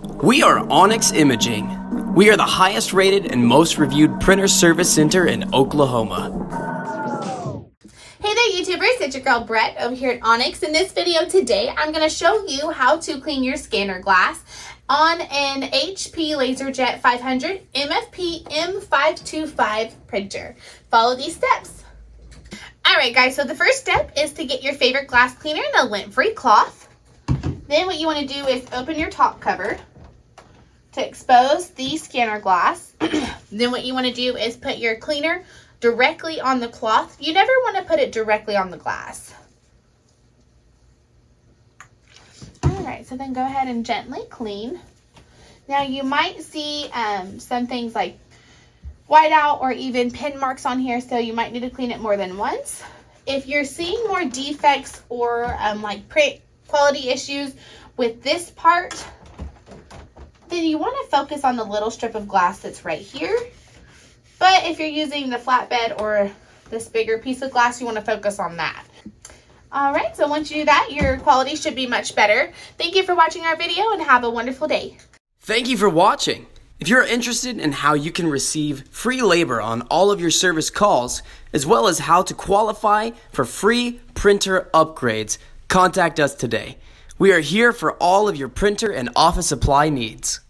We are Onyx Imaging. We are the highest rated and most reviewed printer service center in Oklahoma. Hey there YouTubers, it's your girl Brett over here at Onyx. In this video today, I'm going to show you how to clean your scanner glass on an HP LaserJet 500 MFP M525 printer. Follow these steps. Alright guys, so the first step is to get your favorite glass cleaner in a lint-free cloth. Then what you want to do is open your top cover to expose the scanner glass. Then what you want to do is put your cleaner directly on the cloth. You never want to put it directly on the glass. Alright, so then go ahead and gently clean. Now you might see some things like whiteout or even pin marks on here, so you might need to clean it more than once. If you're seeing more defects or like print quality issues with this part, then you want to focus on the little strip of glass that's right here. But if you're using the flatbed or this bigger piece of glass, you want to focus on that. Alright, so once you do that, your quality should be much better. Thank you for watching our video and have a wonderful day. Thank you for watching. If you're interested in how you can receive free labor on all of your service calls, as well as how to qualify for free printer upgrades, contact us today. We are here for all of your printer and office supply needs.